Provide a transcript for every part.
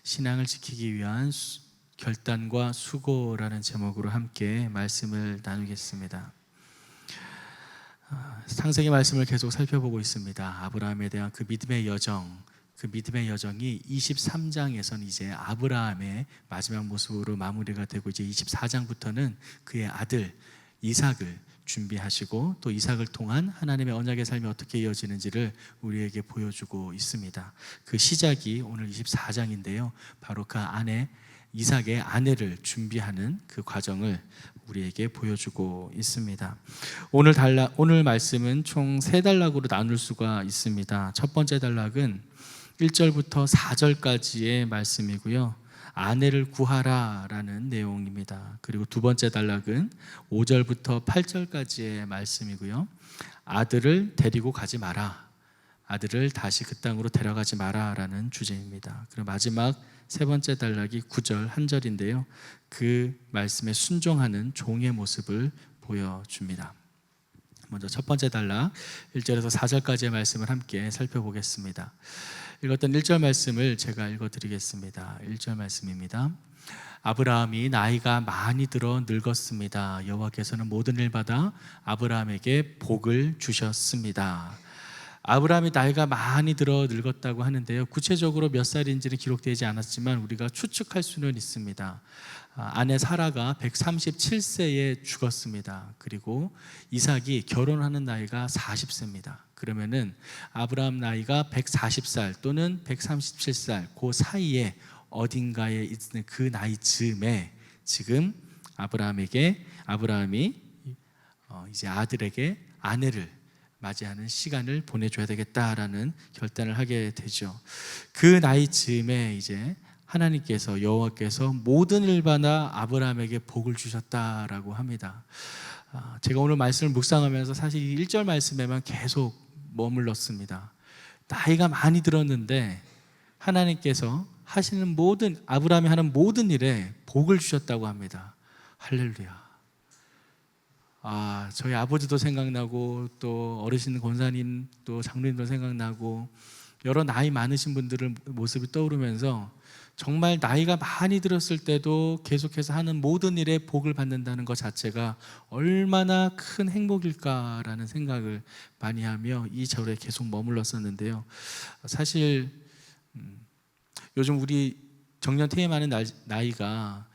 신앙을 지키기 위한 결단과 수고라는 제목으로 함께 말씀을 나누겠습니다. 창세기 말씀을 계속 살펴보고 있습니다. 아브라함에 대한 그 믿음의 여정, 그 믿음의 여정이 23장에서는 이제 아브라함의 마지막 모습으로 마무리가 되고, 이제 24장부터는 그의 아들 이삭을 준비하시고 또 이삭을 통한 하나님의 언약의 삶이 어떻게 이어지는지를 우리에게 보여주고 있습니다. 그 시작이 오늘 24장인데요, 바로 그 안에 이삭의 아내를 준비하는 그 과정을 우리에게 보여주고 있습니다. 오늘 말씀은 총 세 단락으로 나눌 수가 있습니다. 첫 번째 단락은 1절부터 4절까지의 말씀이고요, 아내를 구하라 라는 내용입니다. 그리고 두 번째 단락은 5절부터 8절까지의 말씀이고요, 아들을 데리고 가지 마라, 아들을 다시 그 땅으로 데려가지 마라 라는 주제입니다. 그리고 마지막 세 번째 단락이 9절 1절인데요, 그 말씀에 순종하는 종의 모습을 보여줍니다. 먼저 첫 번째 단락 1절에서 4절까지의 말씀을 함께 살펴보겠습니다. 읽었던 1절 말씀을 제가 읽어드리겠습니다. 1절 말씀입니다. 아브라함이 나이가 많이 들어 늙었습니다. 여호와께서는 모든 일마다 아브라함에게 복을 주셨습니다. 아브라함이 나이가 많이 들어 늙었다고 하는데요, 구체적으로 몇 살인지는 기록되지 않았지만 우리가 추측할 수는 있습니다. 아내 사라가 137세에 죽었습니다. 그리고 이삭이 결혼하는 나이가 40세입니다. 그러면은 아브라함 나이가 140살 또는 137살 그 사이에 어딘가에 있는 그 나이 즈음에 지금 아브라함이 이제 아들에게 아내를 맞이하는 시간을 보내줘야 되겠다라는 결단을 하게 되죠. 그 나이 즈음에 이제 하나님께서, 여호와께서 모든 일마다 아브라함에게 복을 주셨다라고 합니다. 제가 오늘 말씀을 묵상하면서 사실 이 1절 말씀에만 계속 머물렀습니다. 나이가 많이 들었는데 하나님께서 아브라함이 하는 모든 일에 복을 주셨다고 합니다. 할렐루야. 저희 아버지도 생각나고 또 어르신 권사님 또 장로님도 생각나고 여러 나이 많으신 분들의 모습이 떠오르면서 정말 나이가 많이 들었을 때도 계속해서 하는 모든 일에 복을 받는다는 것 자체가 얼마나 큰 행복일까라는 생각을 많이 하며 이 절에 계속 머물렀었는데요, 사실 요즘 우리 정년 퇴임하는 나이가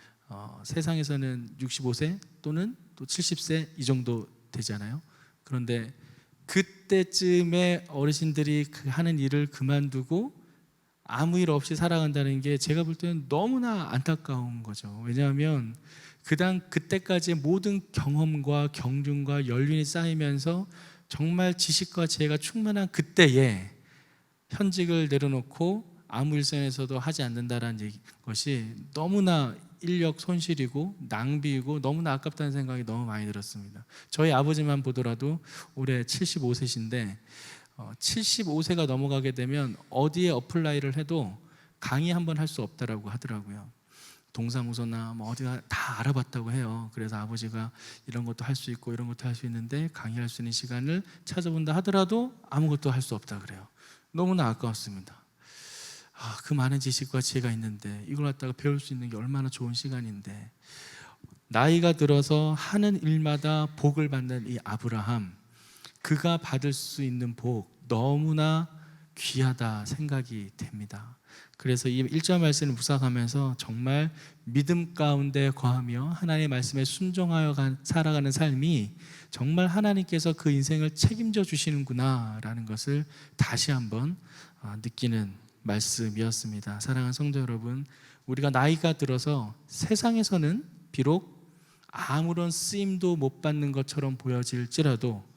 세상에서는 65세 또는 또 70세 이 정도 되잖아요. 그런데 그때쯤에 어르신들이 하는 일을 그만두고 아무 일 없이 살아간다는 게 제가 볼 때는 너무나 안타까운 거죠. 왜냐하면 그때까지의 모든 경험과 경륜과 연륜이 쌓이면서 정말 지식과 지혜가 충만한 그때에 현직을 내려놓고 아무 일선에서도 하지 않는다라는 것이 너무나 인력 손실이고 낭비이고 너무나 아깝다는 생각이 너무 많이 들었습니다. 저희 아버지만 보더라도 올해 75세신데 75세가 넘어가게 되면 어디에 어플라이를 해도 강의 한번 할 수 없다라고 하더라고요. 동사무소나 어디가 다 알아봤다고 해요. 그래서 아버지가 이런 것도 할 수 있고 이런 것도 할 수 있는데 강의할 수 있는 시간을 찾아본다 하더라도 아무것도 할 수 없다 그래요. 너무나 아까웠습니다. 그 많은 지식과 지혜가 있는데 이걸 갖다가 배울 수 있는 게 얼마나 좋은 시간인데, 나이가 들어서 하는 일마다 복을 받는 이 아브라함, 그가 받을 수 있는 복 너무나 귀하다 생각이 됩니다. 그래서 이 1절 말씀을 묵상하면서 정말 믿음 가운데 거하며 하나님의 말씀에 순종하여 살아가는 삶이 정말 하나님께서 그 인생을 책임져 주시는구나 라는 것을 다시 한번 느끼는 말씀이었습니다. 사랑하는 성도 여러분, 우리가 나이가 들어서 세상에서는 비록 아무런 쓰임도 못 받는 것처럼 보여질지라도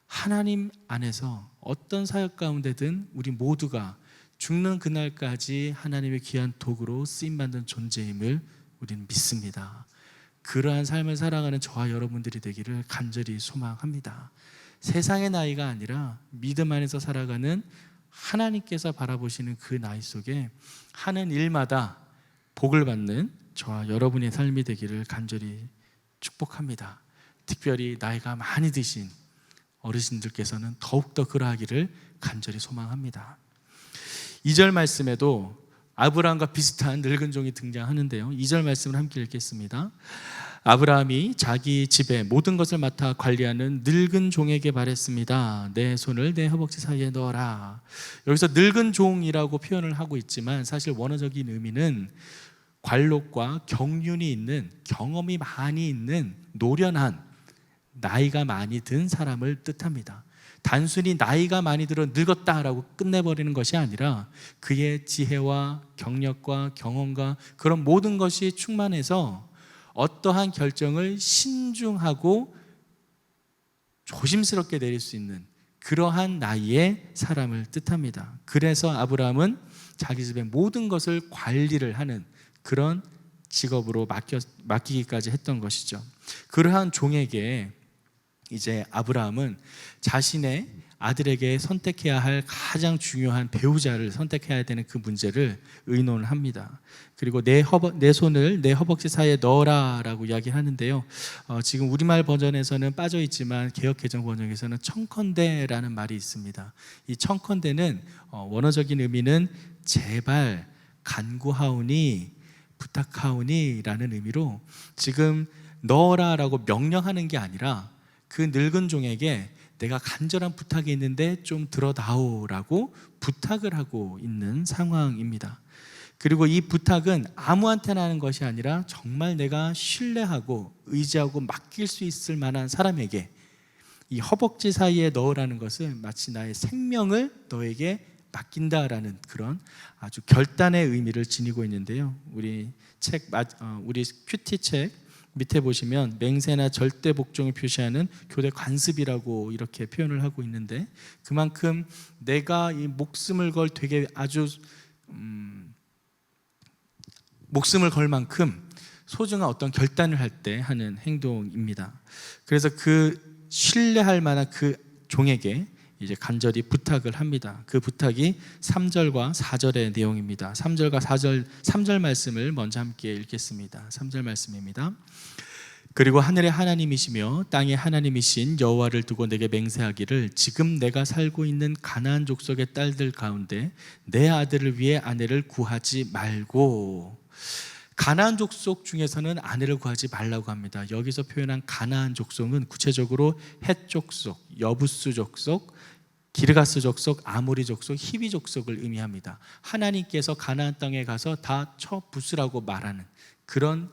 하나님 안에서 어떤 사역 가운데든 우리 모두가 죽는 그날까지 하나님의 귀한 도구로 쓰임받는 존재임을 우리는 믿습니다. 그러한 삶을 살아가는 저와 여러분들이 되기를 간절히 소망합니다. 세상의 나이가 아니라 믿음 안에서 살아가는 하나님께서 바라보시는 그 나이 속에 하는 일마다 복을 받는 저와 여러분의 삶이 되기를 간절히 축복합니다. 특별히 나이가 많이 드신 어르신들께서는 더욱더 그러하기를 간절히 소망합니다. 2절 말씀에도 아브라함과 비슷한 늙은 종이 등장하는데요. 2절 말씀을 함께 읽겠습니다. 아브라함이 자기 집의 모든 것을 맡아 관리하는 늙은 종에게 말했습니다. 내 손을 내 허벅지 사이에 넣어라. 여기서 늙은 종이라고 표현을 하고 있지만 사실 원어적인 의미는 관록과 경륜이 있는, 경험이 많이 있는 노련한, 나이가 많이 든 사람을 뜻합니다. 단순히 나이가 많이 들어 늙었다라고 끝내버리는 것이 아니라 그의 지혜와 경력과 경험과 그런 모든 것이 충만해서 어떠한 결정을 신중하고 조심스럽게 내릴 수 있는 그러한 나이의 사람을 뜻합니다. 그래서 아브라함은 자기 집의 모든 것을 관리를 하는 그런 직업으로 맡기기까지 했던 것이죠. 그러한 종에게 이제 아브라함은 자신의 아들에게 선택해야 할 가장 중요한 배우자를 선택해야 되는 그 문제를 의논을 합니다. 그리고 내 손을 내 허벅지 사이에 넣어라 라고 이야기하는데요. 지금 우리말 버전에서는 빠져있지만 개역개정 번역에서는 청컨대라는 말이 있습니다. 이 청컨대는 원어적인 의미는 제발, 간구하오니, 부탁하오니 라는 의미로 지금 넣어라 라고 명령하는 게 아니라 그 늙은 종에게 내가 간절한 부탁이 있는데 좀 들어다오라고 부탁을 하고 있는 상황입니다. 그리고 이 부탁은 아무한테나 하는 것이 아니라 정말 내가 신뢰하고 의지하고 맡길 수 있을 만한 사람에게 이 허벅지 사이에 넣으라는 것은 마치 나의 생명을 너에게 맡긴다라는 그런 아주 결단의 의미를 지니고 있는데요. 우리 큐티 책 밑에 보시면 맹세나 절대 복종을 표시하는 교대 관습이라고 이렇게 표현을 하고 있는데 그만큼 내가 이 목숨을 걸 되게 아주 목숨을 걸 만큼 소중한 어떤 결단을 할 때 하는 행동입니다. 그래서 그 신뢰할 만한 그 종에게 이제 간절히 부탁을 합니다. 그 부탁이 3절과 4절의 내용입니다. 3절과 4절 3절 말씀을 먼저 함께 읽겠습니다. 3절 말씀입니다. 그리고 하늘의 하나님이시며 땅의 하나님이신 여호와를 두고 내게 맹세하기를 지금 내가 살고 있는 가나안 족속의 딸들 가운데 내 아들을 위해 아내를 구하지 말고. 가나안 족속 중에서는 아내를 구하지 말라고 합니다. 여기서 표현한 가나안 족속은 구체적으로 헷 족속, 여부스 족속, 기르가스 족속, 아모리 족속, 히비 족속을 의미합니다. 하나님께서 가나안 땅에 가서 다 쳐부수라고 말하는 그런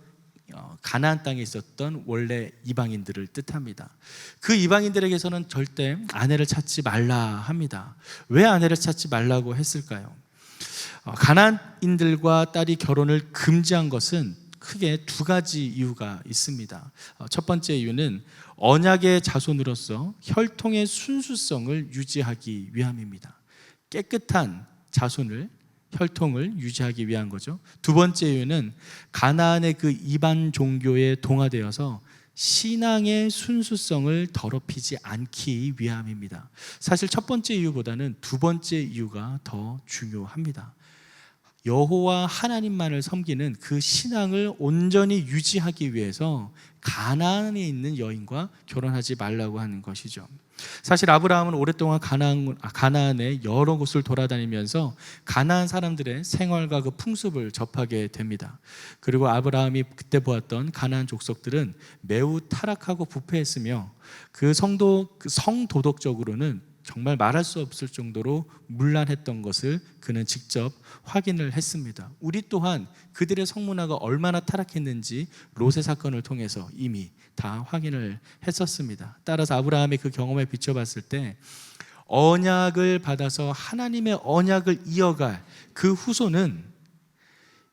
가나안 땅에 있었던 원래 이방인들을 뜻합니다. 그 이방인들에게서는 절대 아내를 찾지 말라 합니다. 왜 아내를 찾지 말라고 했을까요? 가나안인들과 딸이 결혼을 금지한 것은 크게 두 가지 이유가 있습니다. 첫 번째 이유는 언약의 자손으로서 혈통의 순수성을 유지하기 위함입니다. 깨끗한 자손을 혈통을 유지하기 위한 거죠. 두 번째 이유는 가나안의 그 이반 종교에 동화되어서 신앙의 순수성을 더럽히지 않기 위함입니다. 사실 첫 번째 이유보다는 두 번째 이유가 더 중요합니다. 여호와 하나님만을 섬기는 그 신앙을 온전히 유지하기 위해서 가나안에 있는 여인과 결혼하지 말라고 하는 것이죠. 사실 아브라함은 오랫동안 가나안의 여러 곳을 돌아다니면서 가나안 사람들의 생활과 그 풍습을 접하게 됩니다. 그리고 아브라함이 그때 보았던 가나안 족속들은 매우 타락하고 부패했으며 그 성도덕적으로는 정말 말할 수 없을 정도로 문란했던 것을 그는 직접 확인을 했습니다. 우리 또한 그들의 성문화가 얼마나 타락했는지 롯의 사건을 통해서 이미 다 확인을 했었습니다. 따라서 아브라함의 그 경험에 비춰봤을 때 언약을 받아서 하나님의 언약을 이어갈 그 후손은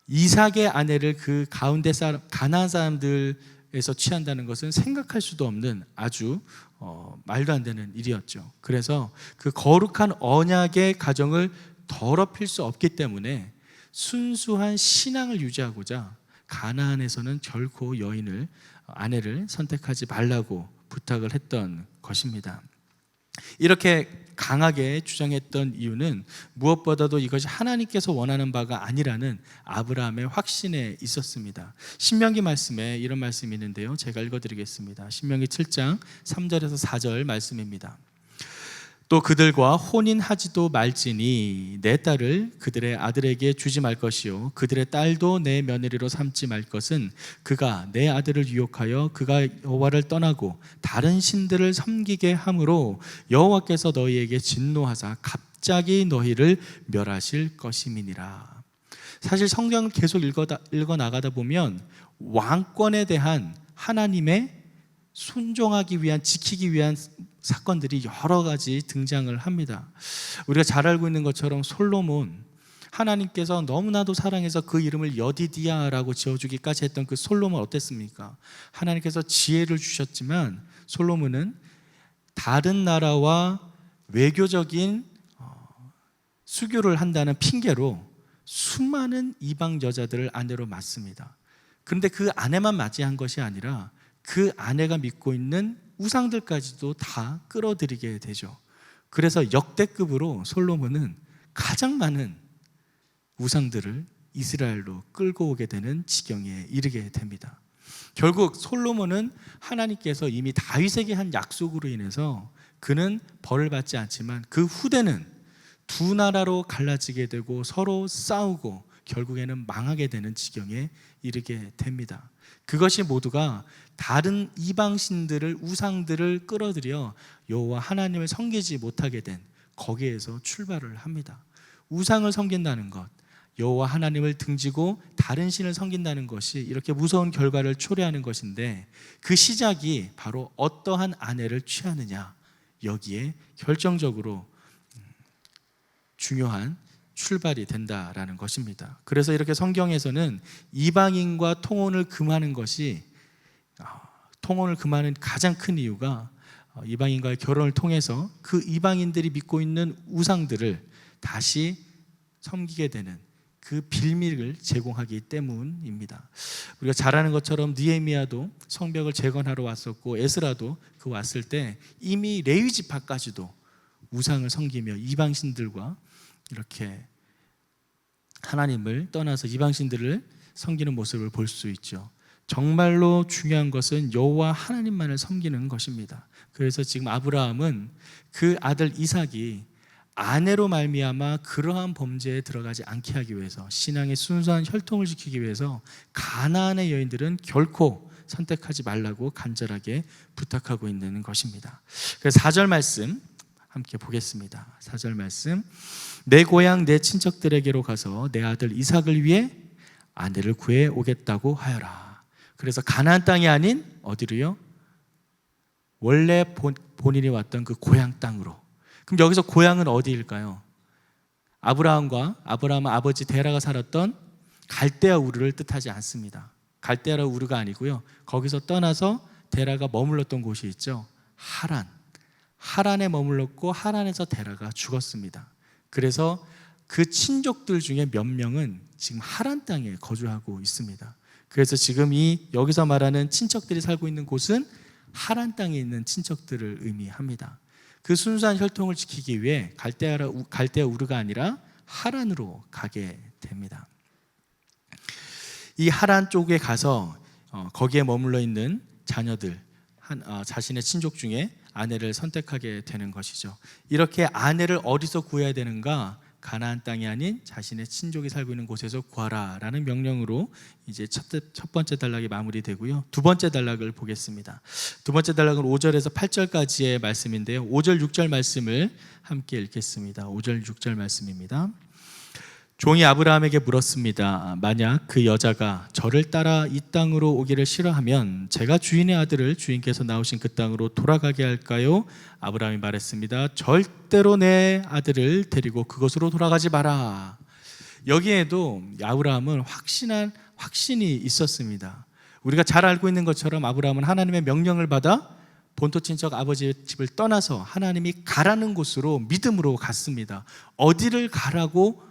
이삭의 아내를 그 가운데 가나안 사람들에서 취한다는 것은 생각할 수도 없는 아주 말도 안 되는 일이었죠. 그래서 그 거룩한 언약의 가정을 더럽힐 수 없기 때문에 순수한 신앙을 유지하고자 가나안에서는 결코 아내를 선택하지 말라고 부탁을 했던 것입니다. 이렇게 강하게 주장했던 이유는 무엇보다도 이것이 하나님께서 원하는 바가 아니라는 아브라함의 확신에 있었습니다. 신명기 말씀에 이런 말씀이 있는데요, 제가 읽어드리겠습니다. 신명기 7장 3절에서 4절 말씀입니다. 또 그들과 혼인하지도 말지니 내 딸을 그들의 아들에게 주지 말 것이요 그들의 딸도 내 며느리로 삼지 말 것은 그가 내 아들을 유혹하여 그가 여호와를 떠나고 다른 신들을 섬기게 함으로 여호와께서 너희에게 진노하사 갑자기 너희를 멸하실 것임이니라. 사실 성경을 계속 읽어 나가다 보면 왕권에 대한 하나님의 순종하기 위한, 지키기 위한 사건들이 여러 가지 등장을 합니다. 우리가 잘 알고 있는 것처럼 솔로몬, 하나님께서 너무나도 사랑해서 그 이름을 여디디아라고 지어주기까지 했던 그 솔로몬 어땠습니까? 하나님께서 지혜를 주셨지만 솔로몬은 다른 나라와 외교적인 수교를 한다는 핑계로 수많은 이방 여자들을 아내로 맞습니다. 그런데 그 아내만 맞이한 것이 아니라 그 아내가 믿고 있는 우상들까지도 다 끌어들이게 되죠. 그래서 역대급으로 솔로몬은 가장 많은 우상들을 이스라엘로 끌고 오게 되는 지경에 이르게 됩니다. 결국 솔로몬은 하나님께서 이미 다윗에게 한 약속으로 인해서 그는 벌을 받지 않지만 그 후대는 두 나라로 갈라지게 되고 서로 싸우고 결국에는 망하게 되는 지경에 이르게 됩니다. 그것이 모두가 다른 이방신들을, 우상들을 끌어들여 여호와 하나님을 섬기지 못하게 된 거기에서 출발을 합니다. 우상을 섬긴다는 것, 여호와 하나님을 등지고 다른 신을 섬긴다는 것이 이렇게 무서운 결과를 초래하는 것인데 그 시작이 바로 어떠한 아내를 취하느냐, 여기에 결정적으로 중요한 출발이 된다라는 것입니다. 그래서 이렇게 성경에서는 이방인과 통혼을 금하는 것이, 통혼을 금하는 가장 큰 이유가 이방인과의 결혼을 통해서 그 이방인들이 믿고 있는 우상들을 다시 섬기게 되는 그 빌미를 제공하기 때문입니다. 우리가 잘 아는 것처럼 느헤미야도 성벽을 재건하러 왔었고 에스라도 그 왔을 때 이미 레위 지파까지도 우상을 섬기며 이방신들과 이렇게 하나님을 떠나서 이방신들을 섬기는 모습을 볼 수 있죠. 정말로 중요한 것은 여호와 하나님만을 섬기는 것입니다. 그래서 지금 아브라함은 그 아들 이삭이 아내로 말미암아 그러한 범죄에 들어가지 않게 하기 위해서, 신앙의 순수한 혈통을 지키기 위해서 가나안의 여인들은 결코 선택하지 말라고 간절하게 부탁하고 있는 것입니다. 그래서 4절 말씀 함께 보겠습니다. 4절 말씀, 내 고향 내 친척들에게로 가서 내 아들 이삭을 위해 아내를 구해 오겠다고 하여라. 그래서 가나안 땅이 아닌 어디로요? 원래 본인이 왔던 그 고향 땅으로. 그럼 여기서 고향은 어디일까요? 아브라함 아버지 테라가 살았던 갈대아 우르를 뜻하지 않습니다. 갈대아 우르가 아니고요, 거기서 떠나서 테라가 머물렀던 곳이 있죠. 하란에 머물렀고 하란에서 테라가 죽었습니다. 그래서 그 친족들 중에 몇 명은 지금 하란 땅에 거주하고 있습니다. 그래서 지금 여기서 말하는 친척들이 살고 있는 곳은 하란 땅에 있는 친척들을 의미합니다. 그 순수한 혈통을 지키기 위해 갈대아 우르가 아니라 하란으로 가게 됩니다. 이 하란 쪽에 가서 거기에 머물러 있는 자녀들, 자신의 친족 중에 아내를 선택하게 되는 것이죠. 이렇게 아내를 어디서 구해야 되는가? 가나안 땅이 아닌 자신의 친족이 살고 있는 곳에서 구하라라는 명령으로 이제 첫 번째 단락이 마무리되고요. 두 번째 단락을 보겠습니다. 두 번째 단락은 5절에서 8절까지의 말씀인데요. 5절, 6절 말씀을 함께 읽겠습니다. 5절, 6절 말씀입니다. 종이 아브라함에게 물었습니다. 만약 그 여자가 저를 따라 이 땅으로 오기를 싫어하면 제가 주인의 아들을 주인께서 낳으신 그 땅으로 돌아가게 할까요? 아브라함이 말했습니다. 절대로 내 아들을 데리고 그곳으로 돌아가지 마라. 여기에도 아브라함은 확신이 있었습니다. 우리가 잘 알고 있는 것처럼 아브라함은 하나님의 명령을 받아 본토 친척 아버지의 집을 떠나서 하나님이 가라는 곳으로 믿음으로 갔습니다. 어디를 가라고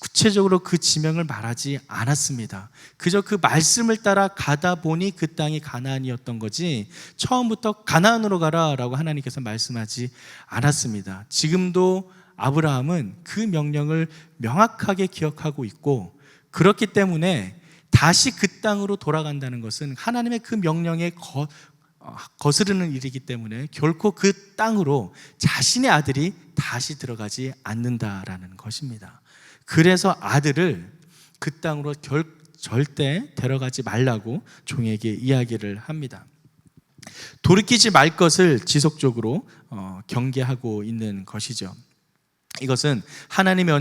구체적으로 그 지명을 말하지 않았습니다. 그저 그 말씀을 따라 가다 보니 그 땅이 가나안이었던 거지 처음부터 가나안으로 가라라고 하나님께서 말씀하지 않았습니다. 지금도 아브라함은 그 명령을 명확하게 기억하고 있고, 그렇기 때문에 다시 그 땅으로 돌아간다는 것은 하나님의 그 명령에 거스르는 일이기 때문에 결코 그 땅으로 자신의 아들이 다시 들어가지 않는다라는 것입니다. 그래서 아들을 그 땅으로 절대 데려가지 말라고 종에게 이야기를 합니다. 돌이키지 말 것을 지속적으로 경계하고 있는 것이죠. 이것은 하나님의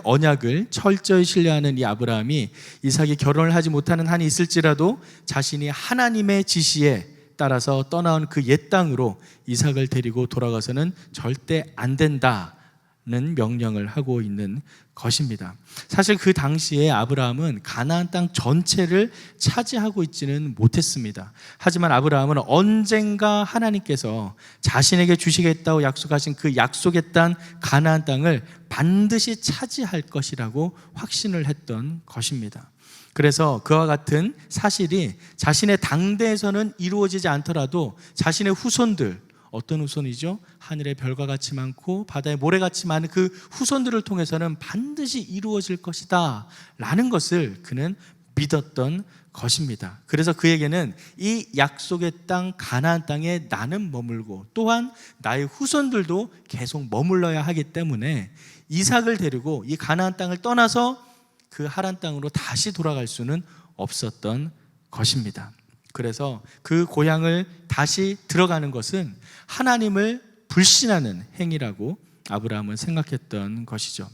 언약을 철저히 신뢰하는 이 아브라함이 이삭이 결혼을 하지 못하는 한이 있을지라도 자신이 하나님의 지시에 따라서 떠나온 그 옛 땅으로 이삭을 데리고 돌아가서는 절대 안 된다는 명령을 하고 있는 것입니다. 사실 그 당시에 아브라함은 가나안 땅 전체를 차지하고 있지는 못했습니다. 하지만 아브라함은 언젠가 하나님께서 자신에게 주시겠다고 약속하신 그 약속의 땅 가나안 땅을 반드시 차지할 것이라고 확신을 했던 것입니다. 그래서 그와 같은 사실이 자신의 당대에서는 이루어지지 않더라도 자신의 후손들, 어떤 후손이죠? 하늘의 별과 같이 많고 바다의 모래같이 많은 그 후손들을 통해서는 반드시 이루어질 것이다 라는 것을 그는 믿었던 것입니다. 그래서 그에게는 이 약속의 땅 가나안 땅에 나는 머물고 또한 나의 후손들도 계속 머물러야 하기 때문에 이삭을 데리고 이 가나안 땅을 떠나서 그 하란 땅으로 다시 돌아갈 수는 없었던 것입니다. 그래서 그 고향을 다시 들어가는 것은 하나님을 불신하는 행위라고 아브라함은 생각했던 것이죠.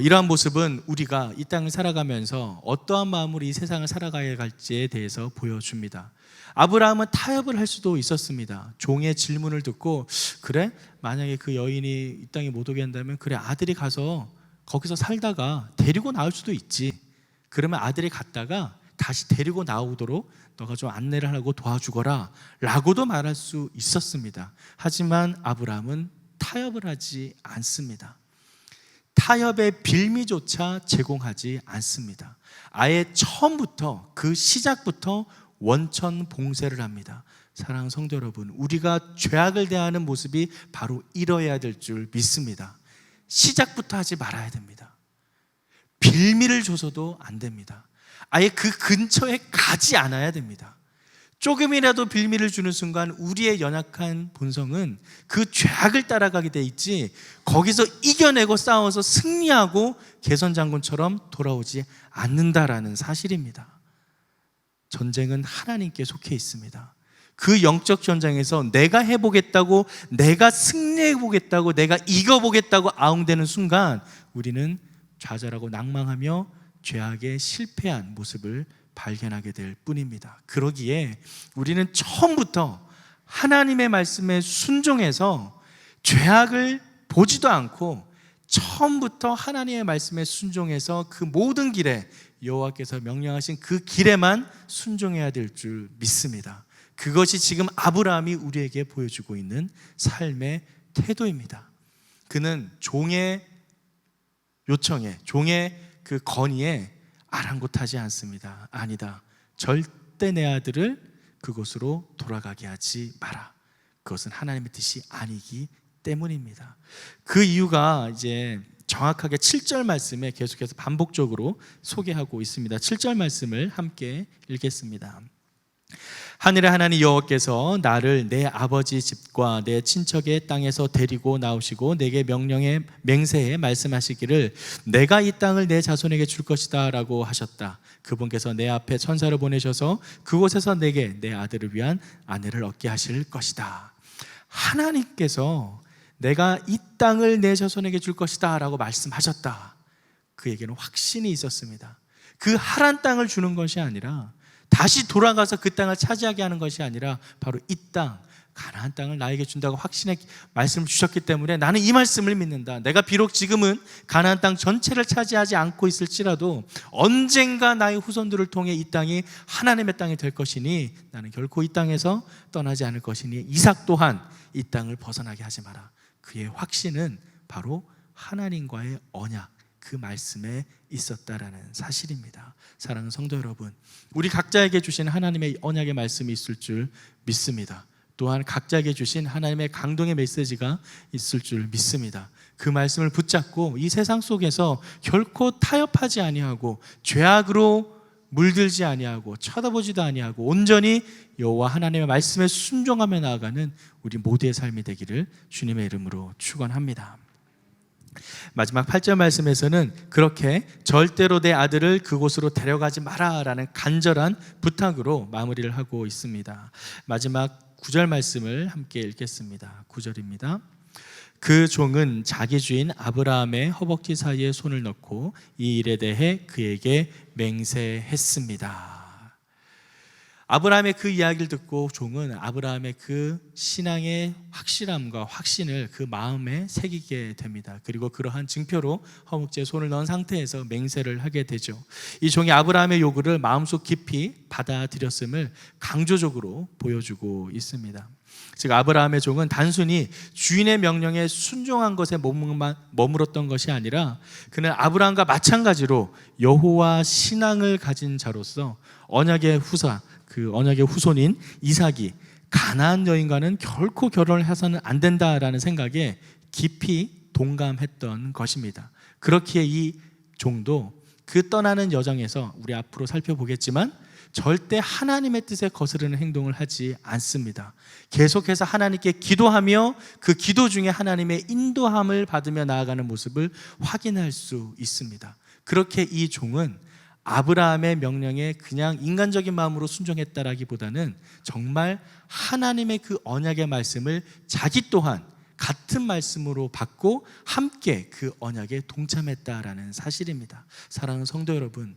이러한 모습은 우리가 이 땅을 살아가면서 어떠한 마음으로 이 세상을 살아가야 할지에 대해서 보여줍니다. 아브라함은 타협을 할 수도 있었습니다. 종의 질문을 듣고 그래? 만약에 그 여인이 이 땅에 못 오게 한다면 그래, 아들이 가서 거기서 살다가 데리고 나올 수도 있지. 그러면 아들이 갔다가 다시 데리고 나오도록 너가 좀 안내를 하고 도와주거라 라고도 말할 수 있었습니다. 하지만 아브라함은 타협을 하지 않습니다. 타협의 빌미조차 제공하지 않습니다. 아예 처음부터 그 시작부터 원천 봉쇄를 합니다. 사랑하는 성도 여러분, 우리가 죄악을 대하는 모습이 바로 이러해야 될 줄 믿습니다. 시작부터 하지 말아야 됩니다. 빌미를 줘서도 안 됩니다. 아예 그 근처에 가지 않아야 됩니다. 조금이라도 빌미를 주는 순간 우리의 연약한 본성은 그 죄악을 따라가게 돼 있지 거기서 이겨내고 싸워서 승리하고 개선장군처럼 돌아오지 않는다라는 사실입니다. 전쟁은 하나님께 속해 있습니다. 그 영적 전쟁에서 내가 해보겠다고, 내가 승리해보겠다고, 내가 이겨보겠다고 아웅대는 순간 우리는 좌절하고 낭망하며 죄악에 실패한 모습을 발견하게 될 뿐입니다. 그러기에 우리는 처음부터 하나님의 말씀에 순종해서 죄악을 보지도 않고 처음부터 하나님의 말씀에 순종해서 그 모든 길에 여호와께서 명령하신 그 길에만 순종해야 될 줄 믿습니다. 그것이 지금 아브라함이 우리에게 보여주고 있는 삶의 태도입니다. 그는 종의 요청에, 종의 그 건의에 아랑곳하지 않습니다. 아니다, 절대 내 아들을 그곳으로 돌아가게 하지 마라. 그것은 하나님의 뜻이 아니기 때문입니다. 그 이유가 이제 정확하게 7절 말씀에 계속해서 반복적으로 소개하고 있습니다. 7절 말씀을 함께 읽겠습니다. 하늘의 하나님 여호와께서 나를 내 아버지 집과 내 친척의 땅에서 데리고 나오시고 내게 맹세해 말씀하시기를 내가 이 땅을 내 자손에게 줄 것이다 라고 하셨다. 그분께서 내 앞에 천사를 보내셔서 그곳에서 내게 내 아들을 위한 아내를 얻게 하실 것이다. 하나님께서 내가 이 땅을 내 자손에게 줄 것이다 라고 말씀하셨다. 그에게는 확신이 있었습니다. 그 하란 땅을 주는 것이 아니라, 다시 돌아가서 그 땅을 차지하게 하는 것이 아니라 바로 이 땅, 가나안 땅을 나에게 준다고 확신의 말씀을 주셨기 때문에 나는 이 말씀을 믿는다. 내가 비록 지금은 가나안 땅 전체를 차지하지 않고 있을지라도 언젠가 나의 후손들을 통해 이 땅이 하나님의 땅이 될 것이니 나는 결코 이 땅에서 떠나지 않을 것이니 이삭 또한 이 땅을 벗어나게 하지 마라. 그의 확신은 바로 하나님과의 언약, 그 말씀에 있었다라는 사실입니다. 사랑하는 성도 여러분, 우리 각자에게 주신 하나님의 언약의 말씀이 있을 줄 믿습니다. 또한 각자에게 주신 하나님의 강동의 메시지가 있을 줄 믿습니다. 그 말씀을 붙잡고 이 세상 속에서 결코 타협하지 아니하고 죄악으로 물들지 아니하고 쳐다보지도 아니하고 온전히 여호와 하나님의 말씀에 순종하며 나아가는 우리 모두의 삶이 되기를 주님의 이름으로 축원합니다. 마지막 8절 말씀에서는 그렇게 절대로 내 아들을 그곳으로 데려가지 마라라는 간절한 부탁으로 마무리를 하고 있습니다. 마지막 9절 말씀을 함께 읽겠습니다. 9절입니다. 그 종은 자기 주인 아브라함의 허벅지 사이에 손을 넣고 이 일에 대해 그에게 맹세했습니다. 아브라함의 그 이야기를 듣고 종은 아브라함의 그 신앙의 확실함과 확신을 그 마음에 새기게 됩니다. 그리고 그러한 증표로 허벅지에 손을 넣은 상태에서 맹세를 하게 되죠. 이 종이 아브라함의 요구를 마음속 깊이 받아들였음을 강조적으로 보여주고 있습니다. 즉 아브라함의 종은 단순히 주인의 명령에 순종한 것에 머물었던 것이 아니라 그는 아브라함과 마찬가지로 여호와 신앙을 가진 자로서 언약의 후손인 이삭이 가나안 여인과는 결코 결혼을 해서는 안 된다라는 생각에 깊이 동감했던 것입니다. 그렇기에 이 종도 그 떠나는 여정에서 우리 앞으로 살펴보겠지만 절대 하나님의 뜻에 거스르는 행동을 하지 않습니다. 계속해서 하나님께 기도하며 그 기도 중에 하나님의 인도함을 받으며 나아가는 모습을 확인할 수 있습니다. 그렇게 이 종은 아브라함의 명령에 그냥 인간적인 마음으로 순종했다라기보다는 정말 하나님의 그 언약의 말씀을 자기 또한 같은 말씀으로 받고 함께 그 언약에 동참했다라는 사실입니다. 사랑하는 성도 여러분,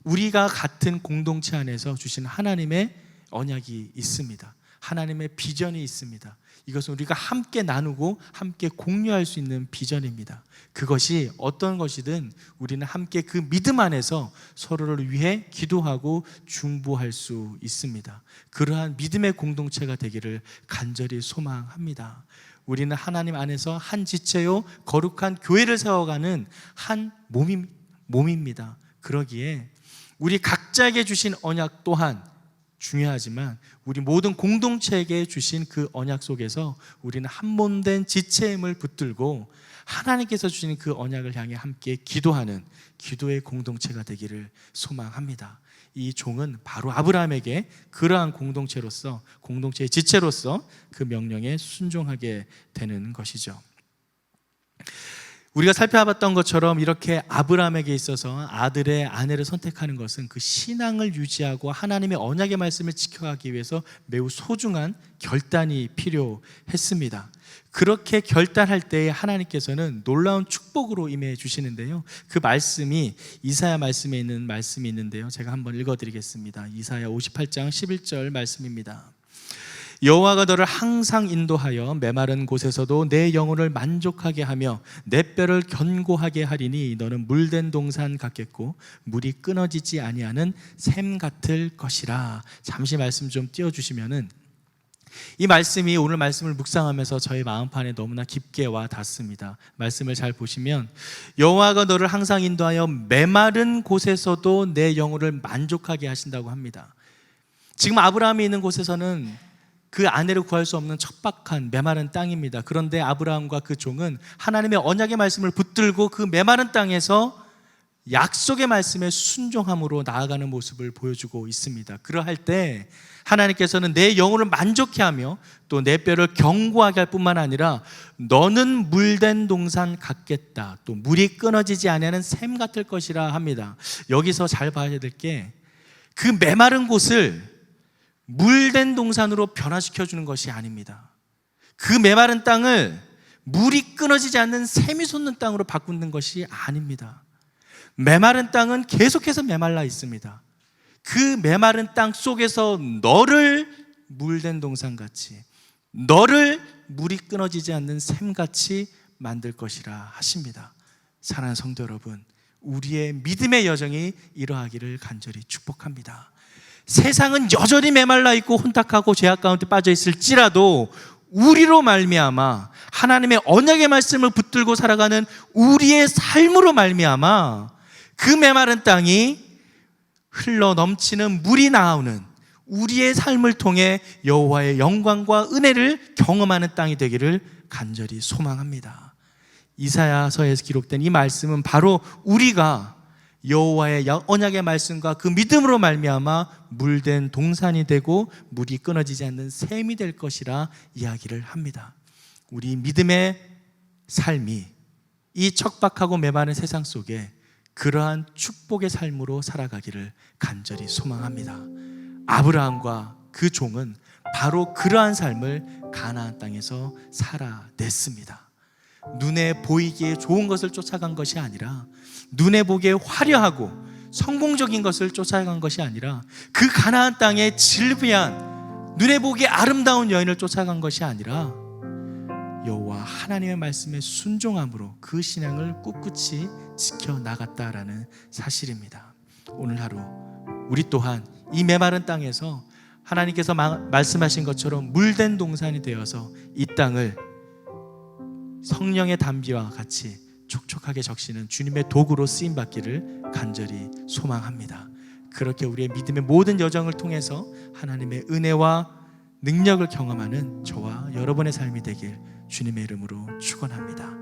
우리가 같은 공동체 안에서 주신 하나님의 언약이 있습니다. 하나님의 비전이 있습니다. 이것은 우리가 함께 나누고 함께 공유할 수 있는 비전입니다. 그것이 어떤 것이든 우리는 함께 그 믿음 안에서 서로를 위해 기도하고 중보할 수 있습니다. 그러한 믿음의 공동체가 되기를 간절히 소망합니다. 우리는 하나님 안에서 한 지체요 거룩한 교회를 세워가는 한 몸입니다. 그러기에 우리 각자에게 주신 언약 또한 중요하지만 우리 모든 공동체에게 주신 그 언약 속에서 우리는 한 몸된 지체임을 붙들고 하나님께서 주신 그 언약을 향해 함께 기도하는 기도의 공동체가 되기를 소망합니다. 이 종은 바로 아브라함에게 그러한 공동체의 지체로서 그 명령에 순종하게 되는 것이죠. 우리가 살펴봤던 것처럼 이렇게 아브라함에게 있어서 아들의 아내를 선택하는 것은 그 신앙을 유지하고 하나님의 언약의 말씀을 지켜가기 위해서 매우 소중한 결단이 필요했습니다. 그렇게 결단할 때에 하나님께서는 놀라운 축복으로 임해 주시는데요. 그 말씀이 이사야 말씀에 있는 말씀이 있는데요. 제가 한번 읽어드리겠습니다. 이사야 58장 11절 말씀입니다. 여호와가 너를 항상 인도하여 메마른 곳에서도 내 영혼을 만족하게 하며 내 뼈를 견고하게 하리니 너는 물된 동산 같겠고 물이 끊어지지 아니하는 샘 같을 것이라. 잠시 말씀 좀 띄워주시면은 이 말씀이 오늘 말씀을 묵상하면서 저의 마음판에 너무나 깊게 와 닿습니다. 말씀을 잘 보시면 여호와가 너를 항상 인도하여 메마른 곳에서도 내 영혼을 만족하게 하신다고 합니다. 지금 아브라함이 있는 곳에서는 그 아내를 구할 수 없는 척박한 메마른 땅입니다. 그런데 아브라함과 그 종은 하나님의 언약의 말씀을 붙들고 그 메마른 땅에서 약속의 말씀에 순종함으로 나아가는 모습을 보여주고 있습니다. 그러할 때 하나님께서는 내 영혼을 만족해 하며 또 내 뼈를 견고하게 할 뿐만 아니라 너는 물된 동산 같겠다, 또 물이 끊어지지 아니하는 샘 같을 것이라 합니다. 여기서 잘 봐야 될 게 그 메마른 곳을 물된 동산으로 변화시켜주는 것이 아닙니다. 그 메마른 땅을 물이 끊어지지 않는 샘이 솟는 땅으로 바꾸는 것이 아닙니다. 메마른 땅은 계속해서 메말라 있습니다. 그 메마른 땅 속에서 너를 물된 동산같이, 너를 물이 끊어지지 않는 샘같이 만들 것이라 하십니다. 사랑하는 성도 여러분, 우리의 믿음의 여정이 이러하기를 간절히 축복합니다. 세상은 여전히 메말라 있고 혼탁하고 죄악 가운데 빠져 있을지라도 우리로 말미암아 하나님의 언약의 말씀을 붙들고 살아가는 우리의 삶으로 말미암아 그 메마른 땅이 흘러 넘치는 물이 나오는 우리의 삶을 통해 여호와의 영광과 은혜를 경험하는 땅이 되기를 간절히 소망합니다. 이사야서에서 기록된 이 말씀은 바로 우리가 여호와의 언약의 말씀과 그 믿음으로 말미암아 물된 동산이 되고 물이 끊어지지 않는 샘이 될 것이라 이야기를 합니다. 우리 믿음의 삶이 이 척박하고 메마른 세상 속에 그러한 축복의 삶으로 살아가기를 간절히 소망합니다. 아브라함과 그 종은 바로 그러한 삶을 가나안 땅에서 살아냈습니다. 눈에 보이기에 좋은 것을 쫓아간 것이 아니라, 눈에 보기에 화려하고 성공적인 것을 쫓아간 것이 아니라, 그 가나안 땅의 질비한 눈에 보기에 아름다운 여인을 쫓아간 것이 아니라 여호와 하나님의 말씀에 순종함으로 그 신앙을 꿋꿋이 지켜나갔다라는 사실입니다. 오늘 하루 우리 또한 이 메마른 땅에서 하나님께서 말씀하신 것처럼 물된 동산이 되어서 이 땅을 성령의 담비와 같이 촉촉하게 적시는 주님의 도구로 쓰임받기를 간절히 소망합니다. 그렇게 우리의 믿음의 모든 여정을 통해서 하나님의 은혜와 능력을 경험하는 저와 여러분의 삶이 되길 주님의 이름으로 축원합니다.